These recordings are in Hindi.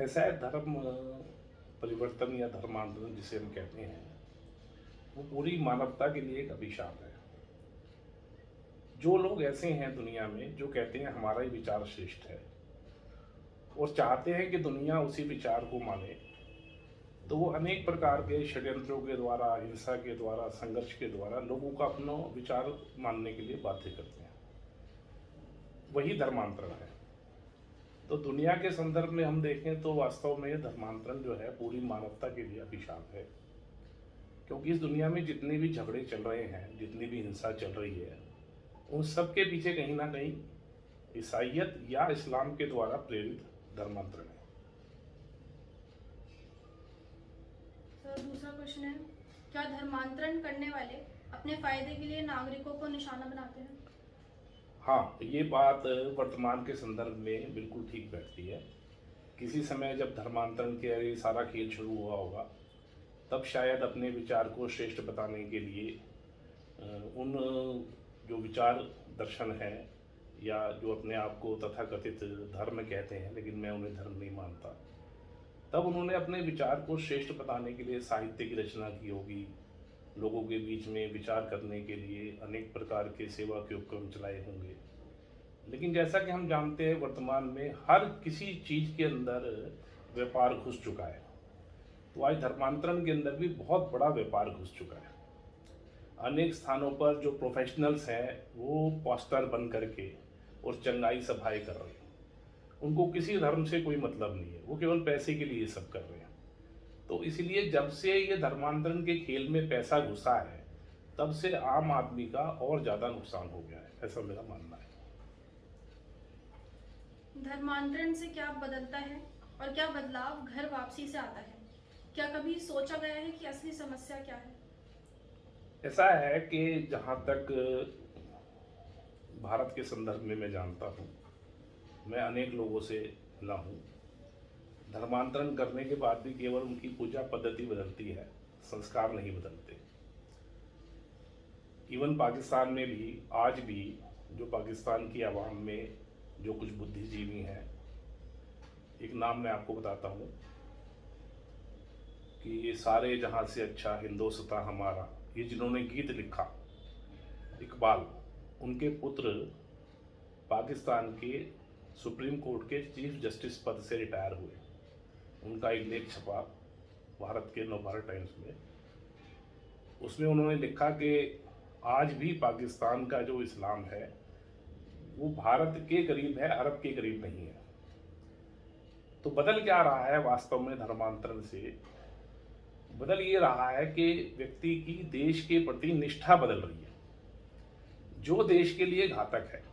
ऐसा है धर्म परिवर्तन या धर्मांतरण जिसे हम कहते हैं, वो पूरी मानवता के लिए एक अभिशाप है। जो लोग ऐसे हैं दुनिया में जो कहते हैं हमारा ही विचार श्रेष्ठ है और चाहते हैं कि दुनिया उसी विचार को माने, तो वो अनेक प्रकार के षड्यंत्रों के द्वारा, हिंसा के द्वारा, संघर्ष के द्वारा लोगों का अपना विचार मानने के लिए बाध्य करते हैं। वही धर्मांतरण है। तो दुनिया के संदर्भ में हम देखें तो वास्तव में धर्मांतरण जो है पूरी मानवता के लिए अभिशाप है, क्योंकि इस दुनिया में जितने भी झगड़े चल रहे हैं, जितनी भी हिंसा चल रही है, उन सब के पीछे कहीं ना कहीं ईसाइयत या इस्लाम के द्वारा प्रेरित धर्मांतरण है। सर, दूसरा क्वेश्चन है, क्या धर्मांतरण करने वाले अपने फायदे के लिए नागरिकों को निशाना बनाते हैं? हाँ, ये बात वर्तमान के संदर्भ में बिल्कुल ठीक बैठती है। किसी समय जब धर्मांतरण के ये सारा खेल शुरू हुआ होगा, तब शायद अपने विचार को श्रेष्ठ बताने के लिए उन जो विचार दर्शन है या जो अपने आप को तथाकथित धर्म कहते हैं, लेकिन मैं उन्हें धर्म नहीं मानता, तब उन्होंने अपने विचार को श्रेष्ठ बताने के लिए साहित्य की रचना की होगी, लोगों के बीच में विचार करने के लिए अनेक प्रकार के सेवा के उपक्रम चलाए होंगे। लेकिन जैसा कि हम जानते हैं, वर्तमान में हर किसी चीज़ के अंदर व्यापार घुस चुका है। तो आज धर्मांतरण के अंदर भी बहुत बड़ा व्यापार घुस चुका है। अनेक स्थानों पर जो प्रोफेशनल्स हैं वो पोस्टर बन करके और चंगाई सभाएं कर रहे हैं। उनको किसी धर्म से कोई मतलब नहीं है, वो केवल पैसे के लिए ये सब कर रहे हैं। तो इसलिए जब से ये धर्मांतरण के खेल में पैसा घुसा है, तब से आम आदमी का और ज़्यादा नुकसान हो गया है, ऐसा मेरा मानना है। धर्मांतरण से क्या बदलता है और क्या बदलाव घर वापसी से आता है? क्या कभी सोचा गया है कि असली समस्या क्या है? ऐसा है कि जहाँ तक भारत के संदर्भ में मैं जानता हूँ, मैं अनेक लोगों से मिला हूँ, धर्मांतरण करने के बाद भी केवल उनकी पूजा पद्धति बदलती है, संस्कार नहीं बदलते। इवन पाकिस्तान में भी आज भी जो पाकिस्तान की आवाम में जो कुछ बुद्धिजीवी हैं, एक नाम मैं आपको बताता हूँ कि ये सारे जहाँ से अच्छा हिंदुस्तान हमारा, ये जिन्होंने गीत लिखा, इकबाल, उनके पुत्र पाकिस्तान के सुप्रीम कोर्ट के चीफ जस्टिस पद से रिटायर हुए। उनका एक लेख छपा भारत के नवभारत टाइम्स में। उसमें उन्होंने लिखा कि आज भी पाकिस्तान का जो इस्लाम है वो भारत के करीब है, अरब के करीब नहीं है। तो बदल क्या रहा है वास्तव में धर्मांतरण से? बदल ये रहा है कि व्यक्ति की देश के प्रति निष्ठा बदल रही है, जो देश के लिए घातक है।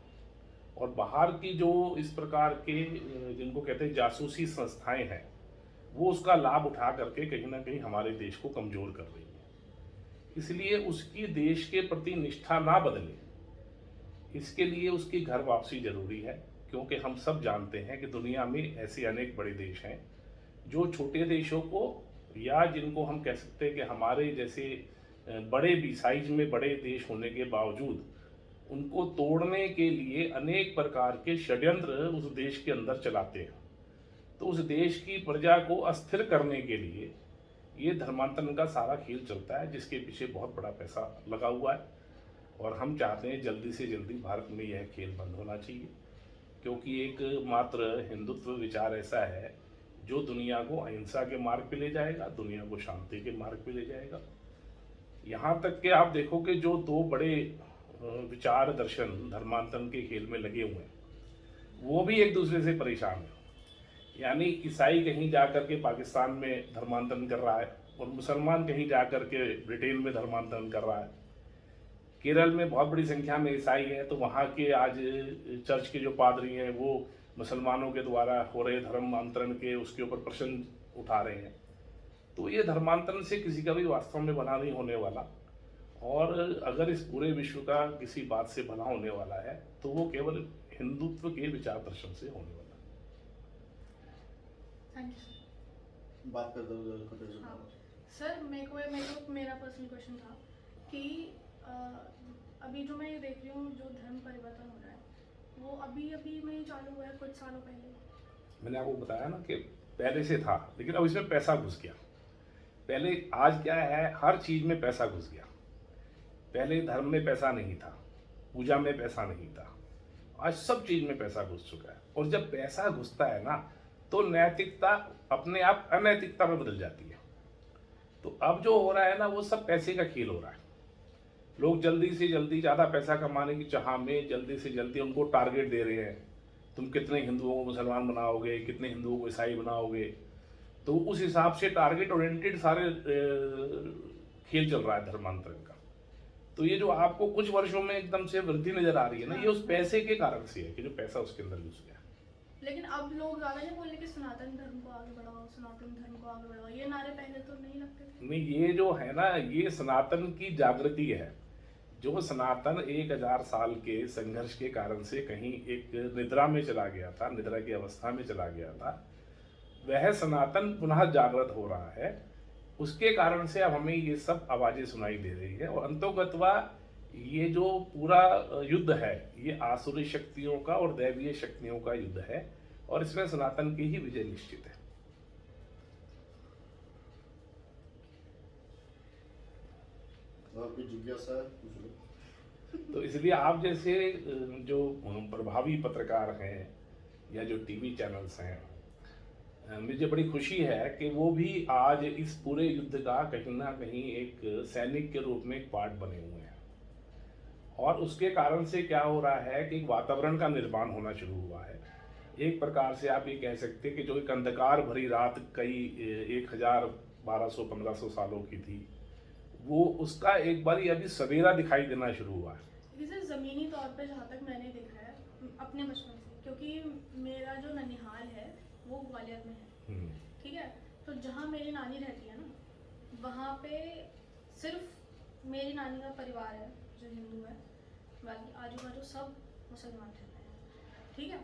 और बाहर की जो इस प्रकार के जिनको कहते हैं जासूसी संस्थाएं हैं, वो उसका लाभ उठा करके कहीं ना कहीं हमारे देश को कमजोर कर रही है। इसलिए उसकी देश के प्रति निष्ठा ना बदले, इसके लिए उसकी घर वापसी जरूरी है। क्योंकि हम सब जानते हैं कि दुनिया में ऐसे अनेक बड़े देश हैं जो छोटे देशों को, या जिनको हम कह सकते हैं कि हमारे जैसे बड़े भी साइज में बड़े देश होने के बावजूद, उनको तोड़ने के लिए अनेक प्रकार के षड्यंत्र उस देश के अंदर चलाते हैं। तो उस देश की प्रजा को अस्थिर करने के लिए ये धर्मांतरण का सारा खेल चलता है, जिसके पीछे बहुत बड़ा पैसा लगा हुआ है। और हम चाहते हैं जल्दी से जल्दी भारत में यह खेल बंद होना चाहिए, क्योंकि एक मात्र हिंदुत्व विचार ऐसा है जो दुनिया को अहिंसा के मार्ग पे ले जाएगा, दुनिया को शांति के मार्ग पे ले जाएगा। यहाँ तक कि आप देखो कि जो दो बड़े विचार दर्शन धर्मांतरण के खेल में लगे हुए हैं, वो भी एक दूसरे से परेशान है। यानी ईसाई कहीं जाकर के पाकिस्तान में धर्मांतरण कर रहा है और मुसलमान कहीं जाकर के ब्रिटेन में धर्मांतरण कर रहा है। केरल में बहुत बड़ी संख्या में ईसाई है, तो वहाँ के आज चर्च के जो पादरी हैं वो मुसलमानों के द्वारा हो रहे धर्मांतरण के उसके ऊपर प्रश्न उठा रहे हैं। तो ये धर्मांतरण से किसी का भी वास्तव में भला नहीं होने वाला। और अगर इस पूरे विश्व का किसी बात से भला होने वाला है तो वो केवल हिंदुत्व के विचार दर्शन से होने वाला है। थैंक यू बात कर दो। हाँ सर, मेरा पर्सनल क्वेश्चन था कि अभी जो मैं ये देख रही हूँ, जो धर्म परिवर्तन हो रहा है वो अभी अभी में ही चालू हुआ है, कुछ सालों पहले। मैंने आपको बताया ना कि पहले से था, लेकिन अब इसमें पैसा घुस गया। पहले आज क्या है, हर चीज में पैसा घुस गया। पहले धर्म में पैसा नहीं था, पूजा में पैसा नहीं था, आज सब चीज में पैसा घुस चुका है। और जब पैसा घुसता है ना, तो नैतिकता अपने आप अनैतिकता में बदल जाती है। तो अब जो हो रहा है ना, वो सब पैसे का खेल हो रहा है। लोग जल्दी से जल्दी ज़्यादा पैसा कमाने की चाह में जल्दी से जल्दी उनको टारगेट दे रहे हैं, तुम कितने हिंदुओं को मुसलमान बनाओगे, कितने हिंदुओं को ईसाई बनाओगे। तो उस हिसाब से टारगेट ओरिएंटेड सारे खेल चल रहा है धर्मांतरण का। तो ये जो आपको कुछ वर्षों में एकदम से वृद्धि नजर आ रही है ना, ये उस पैसे के कारण से है कि जो पैसा उसके अंदर घुस गया। लेकिन अब लोग ज्यादा नहीं बोल रहे कि सनातन धर्म को आगे बढ़ाओ, सनातन धर्म को आगे बढ़ाओ, ये नारे पहले तो नहीं लगते थे। नहीं, ये जो है ना, ये सनातन की जागृति है। जो सनातन 1000 साल के संघर्ष के कारण से कहीं एक निद्रा में चला गया था, निद्रा की अवस्था में चला गया था, वह सनातन पुनः जागृत हो रहा है। उसके कारण से अब हमें ये सब आवाजें सुनाई दे रही है। और अंतोगत्वा ये जो पूरा युद्ध है, ये आसुरी शक्तियों का और दैवीय शक्तियों का युद्ध है, और इसमें सनातन की ही विजय निश्चित है। आपकी जिज्ञासा है, पूछ लो। तो इसलिए आप जैसे जो प्रभावी पत्रकार हैं या जो टीवी चैनल्स हैं, मुझे बड़ी खुशी है कि वो भी आज इस पूरे युद्ध का कहीं ना कहीं एक सैनिक के रूप में एक पार्ट बने हुए हैं। और उसके कारण से क्या हो रहा है कि एक वातावरण का निर्माण होना शुरू हुआ है। एक प्रकार से आप ये कह सकते हैं कि जो एक अंधकार भरी रात कई 1000, 1200-1500 सालों की थी, वो उसका एक बार अभी सवेरा दिखाई देना शुरू हुआ है। जैसे ज़मीनी तौर पे जहाँ तक मैंने देखा है अपने बचपन से, क्योंकि मेरा जो ननिहाल है वो ग्वालियर में है, ठीक है। तो जहाँ मेरी नानी रहती है ना, वहाँ पे सिर्फ मेरी नानी का परिवार है जो हिंदू है, बाकी आजू बाजू सब मुसलमान रहते हैं, ठीक है।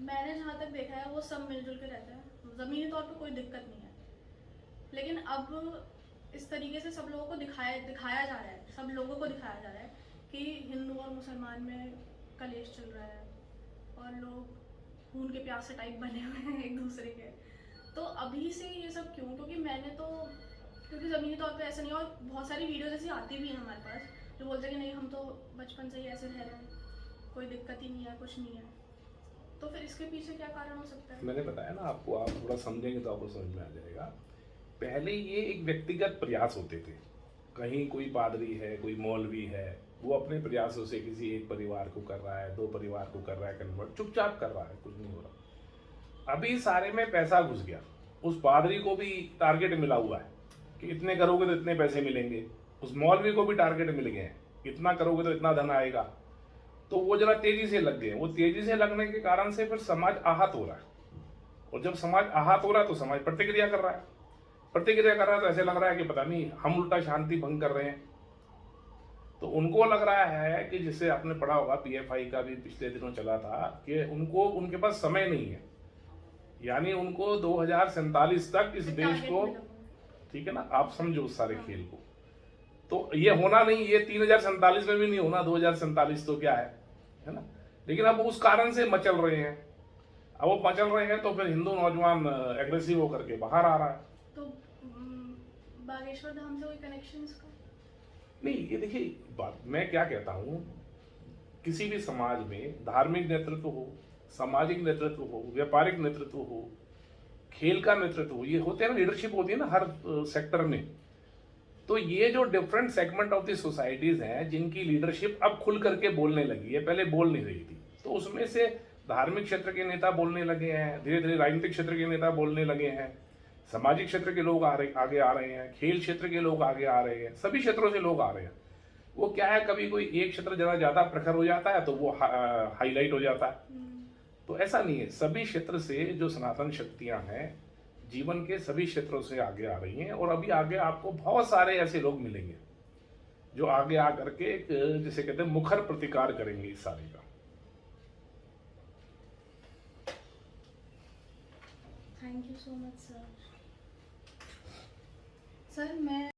मैंने जहाँ तक देखा है वो सब मिलजुल के रहते हैं, ज़मीनी तौर पे कोई दिक्कत नहीं है। लेकिन अब इस तरीके से सब लोगों को दिखाया जा रहा है, सब लोगों को दिखाया जा रहा है कि हिंदू और मुसलमान में कलेश चल रहा है और लोग खून के प्यासे टाइप बने हुए हैं एक दूसरे के। तो अभी से ये सब क्यों? क्योंकि क्योंकि ज़मीनी तौर पे ऐसा नहीं है, और बहुत सारी वीडियोज ऐसी आती भी हैं हमारे पास जो बोलते हैं कि नहीं हम तो बचपन से ही ऐसे रह रहे हैं, कोई दिक्कत ही नहीं है, कुछ नहीं है। तो फिर इसके पीछे क्या कारण हो सकता है? मैंने बताया ना आपको, आप थोड़ा समझेंगे तो आपको समझ में आ जाएगा। पहले ये एक व्यक्तिगत प्रयास होते थे, कहीं कोई पादरी है, कोई मौलवी है, वो अपने प्रयासों से किसी एक परिवार को कर रहा है, 2 परिवार को कर रहा है कन्वर्ट, चुपचाप कर रहा है, कुछ नहीं हो रहा। अभी सारे में पैसा घुस गया, उस पादरी को भी टारगेट मिला हुआ है कि इतने करोगे तो इतने पैसे मिलेंगे, उस मौलवी को भी टारगेट मिल गए हैं, इतना करोगे तो इतना धन आएगा। तो वो जरा तेजी से लग गए। वो तेजी से लगने के कारण से फिर समाज आहत हो रहा है, और जब समाज आहत हो रहा है तो समाज प्रतिक्रिया कर रहा है। प्रतिक्रिया कर रहा है तो ऐसे लग रहा है कि पता नहीं हम उल्टा शांति भंग कर रहे हैं। तो उनको लग रहा है कि जिससे आपने पढ़ा होगा, पीएफआई का भी पिछले दिनों चला था कि उनके पास समय नहीं है, यानी उनको 2047 तक इस देश को, ठीक है ना, आप समझो उस सारे खेल को। तो ये होना नहीं, ये 3047 में भी नहीं होना, 2047 तो क्या है ना। लेकिन अब उस कारण से मचल रहे हैं। अब वो मचल रहे हैं तो फिर हिंदू नौजवान एग्रेसिव होकर के बाहर आ रहा है। तो बागेश्वर धाम से कोई कनेक्शन इसका? नहीं, ये देखिए बात मैं क्या कहता हूँ, किसी भी समाज में धार्मिक नेतृत्व हो, सामाजिक नेतृत्व हो, व्यापारिक नेतृत्व हो, खेल का नेतृत्व हो, ये होते हैं ना, लीडरशिप होती है ना हर सेक्टर में। तो ये जो different segment of the societies हैं जिनकी लीडरशिप अब खुल करके बोलने लगी है, पहले बोल नहीं रही थी, तो उसमें से धार्मिक क्षेत्र के नेता बोलने लगे हैं, धीरे धीरे राजनीतिक क्षेत्र के नेता बोलने लगे हैं, सामाजिक क्षेत्र के लोग आगे आ रहे हैं, खेल क्षेत्र के लोग आगे आ रहे हैं, सभी क्षेत्रों से लोग आ रहे हैं। वो क्या है, कभी कोई एक क्षेत्र जरा ज्यादा प्रखर हो जाता है तो वो हाईलाइट हो जाता है। तो ऐसा नहीं है, सभी क्षेत्र से जो सनातन शक्तियां हैं जीवन के सभी क्षेत्रों से आगे आ रही हैं, और अभी आगे आपको बहुत सारे ऐसे लोग मिलेंगे जो आगे आकर के जिसे कहते हैं मुखर प्रतिकार करेंगे इस सारे का। Thank you so much sir. Sir मैं